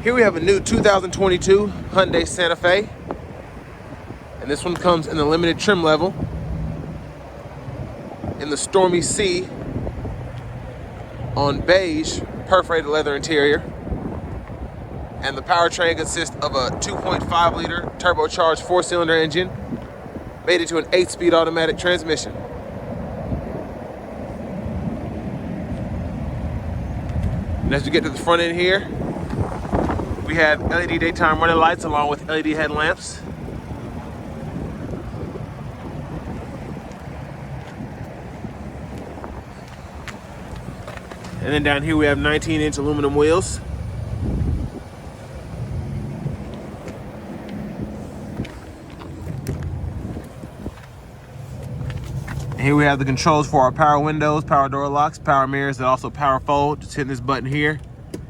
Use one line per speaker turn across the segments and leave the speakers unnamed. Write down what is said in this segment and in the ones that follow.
Here we have a new 2022 Hyundai Santa Fe. And this one comes in the limited trim level, in the Stormy C, on beige perforated leather interior. And the powertrain consists of a 2.5 liter turbocharged 4-cylinder engine made into an 8-speed automatic transmission. And as we get to the front end here, we have LED daytime running lights along with LED headlamps. And then down here we have 19-inch aluminum wheels. And here we have the controls for our power windows, power door locks, power mirrors, and also power fold. Just hitting this button here.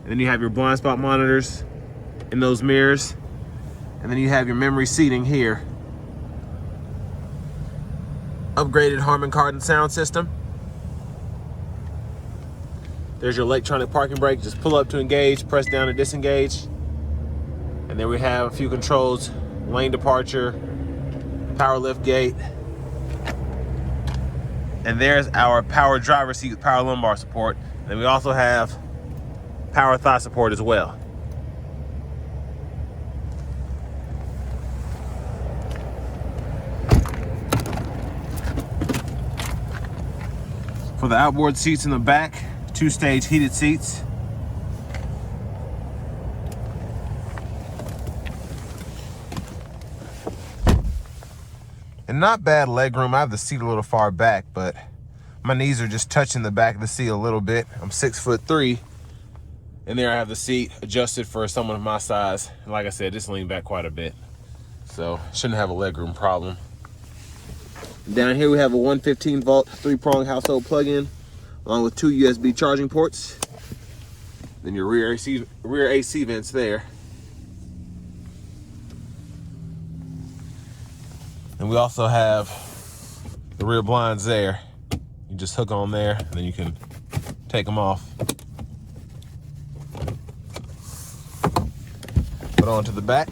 And then you have your blind spot monitors in those mirrors. And then you have your memory seating here. Upgraded Harman Kardon sound system. There's your electronic parking brake. Just pull up to engage, press down to disengage. And then we have a few controls, lane departure, power lift gate. And there's our power driver seat with power lumbar support. And we also have power thigh support as well. For the outboard seats in the back, 2-stage heated seats. And not bad legroom. I have the seat a little far back, but my knees are just touching the back of the seat a little bit. I'm 6'3", and there I have the seat adjusted for someone of my size. And like I said, just lean back quite a bit, so shouldn't have a legroom problem. Down here we have a 115-volt 3-prong household plug-in, along with 2 USB charging ports. Then your rear AC vents there. And we also have the rear blinds there. You just hook on there, and then you can take them off. Put on to the back.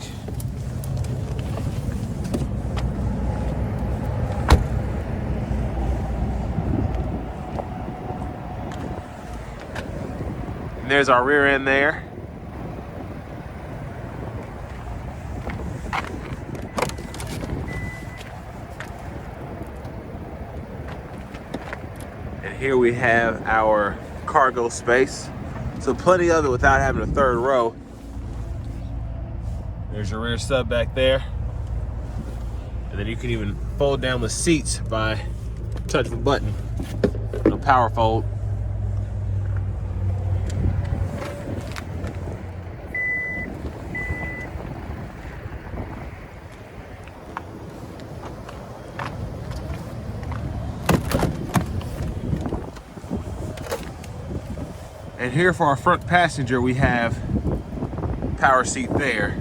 And there's our rear end there. And here we have our cargo space. So plenty of it without having a third row. There's your rear sub back there. And then you can even fold down the seats by touch of a button. No power fold. And here for our front passenger, we have power seat there.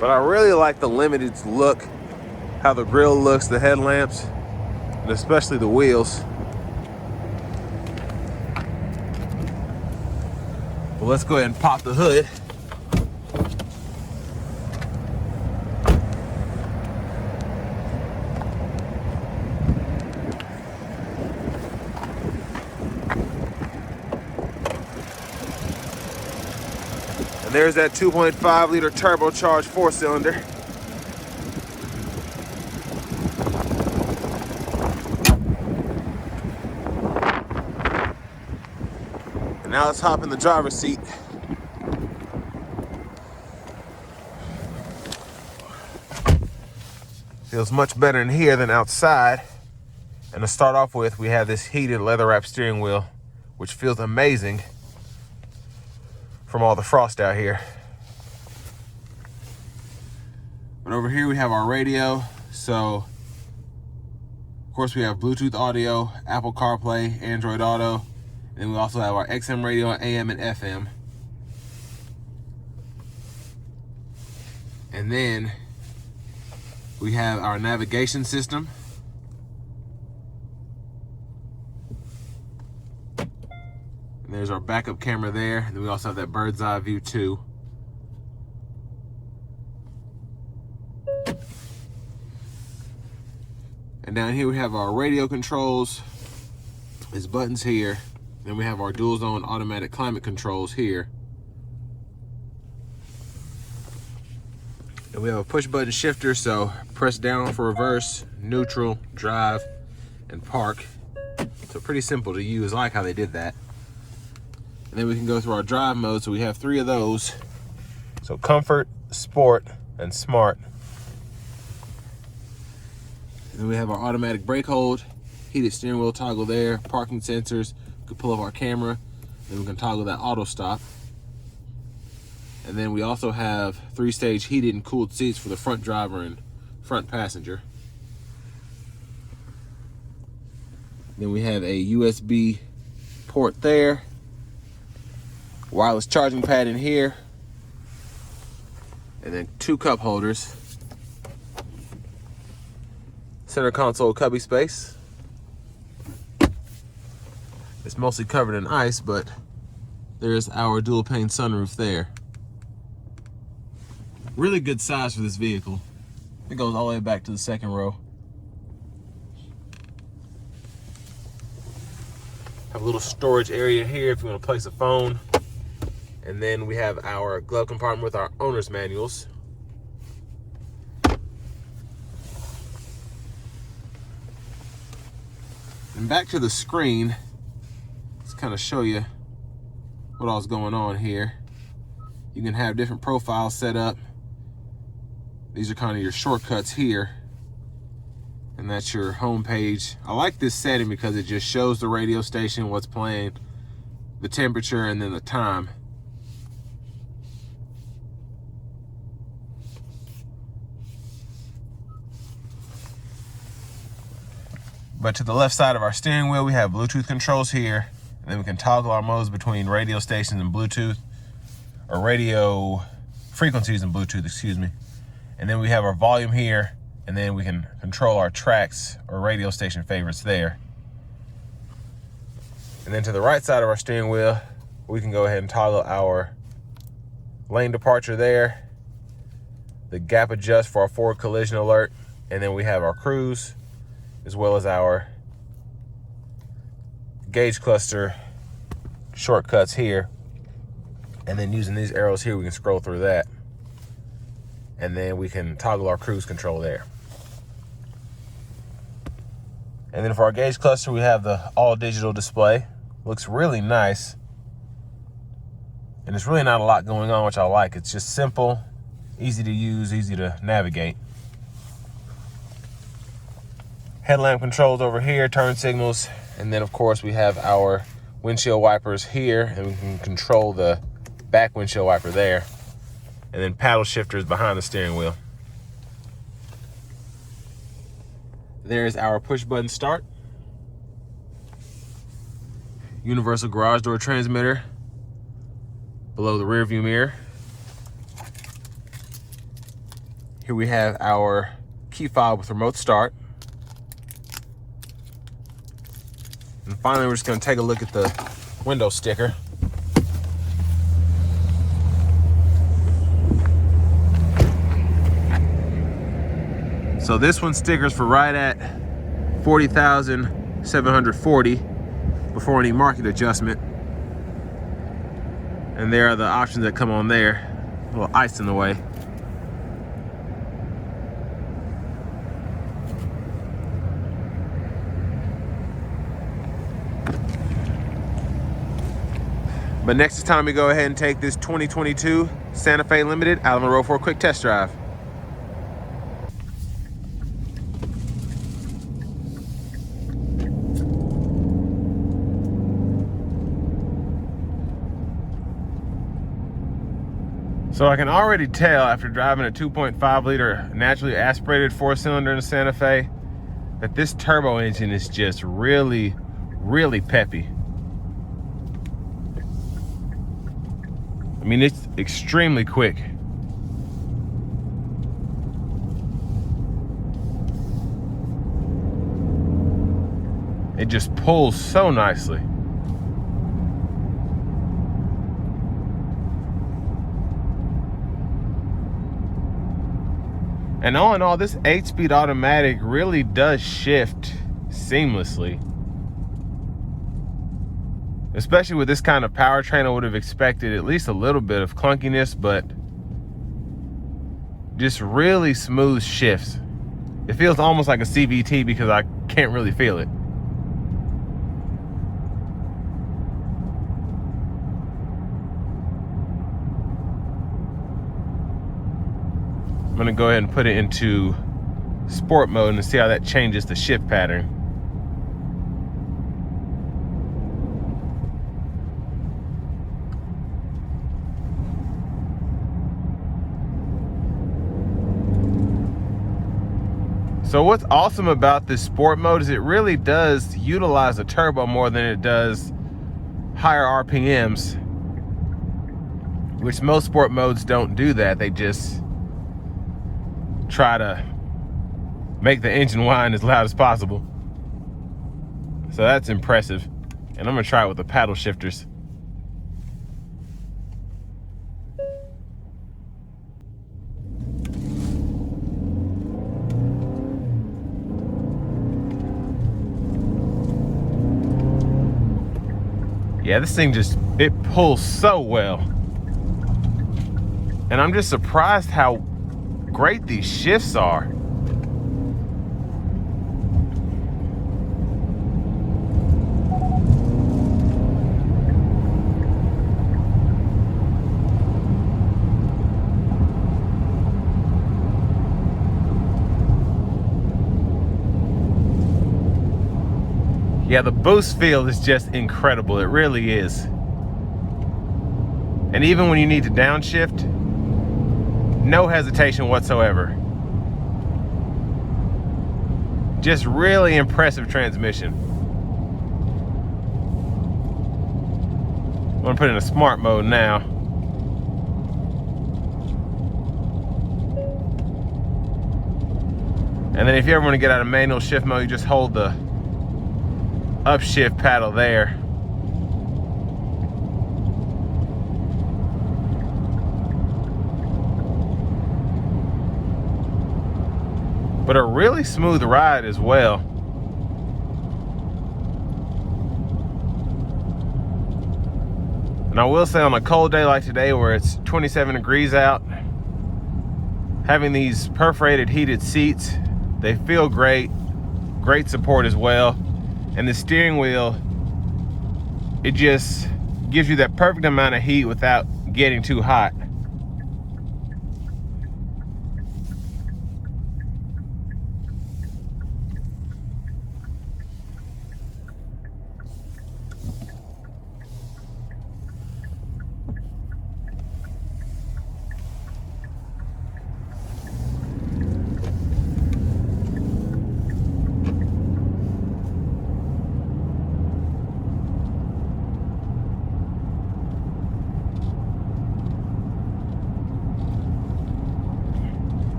But I really like the Limited's look, how the grille looks, the headlamps, and especially the wheels. Well, let's go ahead and pop the hood. And there's that 2.5 liter turbocharged 4-cylinder. And now let's hop in the driver's seat. Feels much better in here than outside. And to start off with, we have this heated leather wrap steering wheel, which feels amazing from all the frost out here. But over here we have our radio. So of course we have Bluetooth audio, Apple CarPlay, Android Auto, and we also have our XM radio, AM and FM. And then We have our navigation system. And there's our backup camera there. And then we also have that bird's eye view too. And down here we have our radio controls. There's buttons here. Then we have our dual zone automatic climate controls here. And we have a push button shifter, so press down for reverse, neutral, drive, and park. So pretty simple to use. I like how they did that. And then we can go through our drive mode. So we have 3 of those. So comfort, sport, and smart. And then we have our automatic brake hold, heated steering wheel toggle there, parking sensors. We can pull up our camera. Then we can toggle that auto stop. And then we also have 3-stage heated and cooled seats for the front driver and front passenger. Then we have a USB port there, wireless charging pad in here, and then 2 cup holders. Center console cubby space. It's mostly covered in ice, but there's our dual pane sunroof there. Really good size for this vehicle. It goes all the way back to the second row. Have a little storage area here if you want to place a phone. And then we have our glove compartment with our owner's manuals. And back to the screen, let's kind of show you what all's going on here. You can have different profiles set up. These are kind of your shortcuts here. And that's your home page. I like this setting because it just shows the radio station, what's playing, the temperature, and then the time. But to the left side of our steering wheel, we have Bluetooth controls here. And then we can toggle our modes between radio stations and Bluetooth, or radio frequencies and Bluetooth, excuse me. And then we have our volume here, and then we can control our tracks or radio station favorites there. And then to the right side of our steering wheel, we can go ahead and toggle our lane departure there, the gap adjust for our forward collision alert, and then we have our cruise, as well as our gauge cluster shortcuts here. And then using these arrows here, we can scroll through that. And then we can toggle our cruise control there. And then for our gauge cluster, we have the all digital display. Looks really nice. And it's really not a lot going on, which I like. It's just simple, easy to use, easy to navigate. Headlamp controls over here, turn signals. And then of course we have our windshield wipers here, and we can control the back windshield wiper there. And then paddle shifters behind the steering wheel. There's our push button start. Universal garage door transmitter below the rear view mirror. Here we have our key fob with remote start. And finally, we're just going to take a look at the window sticker. So this one stickers for right at $40,740 before any market adjustment. And there are the options that come on there. A little ice in the way. But next it's time we go ahead and take this 2022 Santa Fe Limited out on the road for a quick test drive. So I can already tell after driving a 2.5 liter naturally aspirated 4-cylinder in a Santa Fe that this turbo engine is just really, really peppy. I mean, it's extremely quick. It just pulls so nicely. And all in all, this 8-speed automatic really does shift seamlessly. Especially with this kind of powertrain, I would have expected at least a little bit of clunkiness, but just really smooth shifts. It feels almost like a CVT because I can't really feel it. I'm gonna go ahead and put it into sport mode and see how that changes the shift pattern. So what's awesome about this sport mode is it really does utilize the turbo more than it does higher RPMs, which most sport modes don't do that. They just try to make the engine whine as loud as possible. So that's impressive. And I'm gonna try it with the paddle shifters. Yeah, this thing it pulls so well. And I'm just surprised how great these shifts are. Yeah, the boost feel is just incredible. It really is. And even when you need to downshift, no hesitation whatsoever. Just really impressive transmission. I'm gonna put it in a smart mode now. And then if you ever want to get out of manual shift mode, you just hold the upshift paddle there. But a really smooth ride as well. And I will say, on a cold day like today where it's 27 degrees out, having these perforated heated seats, they feel great. Great support as well. And the steering wheel, it just gives you that perfect amount of heat without getting too hot.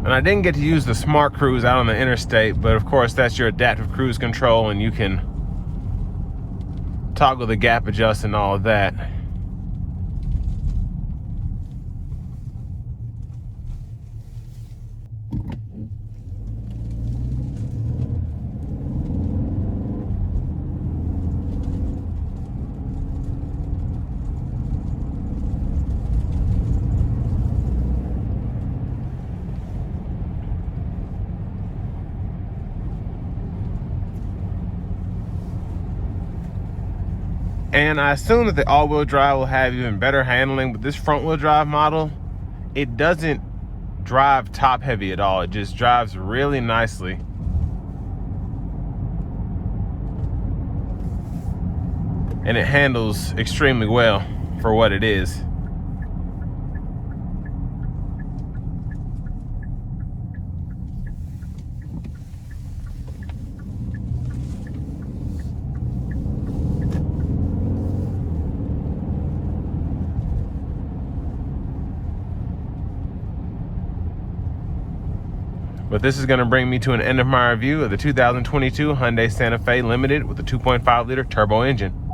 And I didn't get to use the smart cruise out on the interstate, but of course that's your adaptive cruise control, and you can toggle the gap adjust and all of that. And I assume that the all-wheel drive will have even better handling, but this front-wheel drive model, it doesn't drive top-heavy at all. It just drives really nicely. And it handles extremely well for what it is. But this is going to bring me to an end of my review of the 2022 Hyundai Santa Fe Limited with a 2.5 liter turbo engine.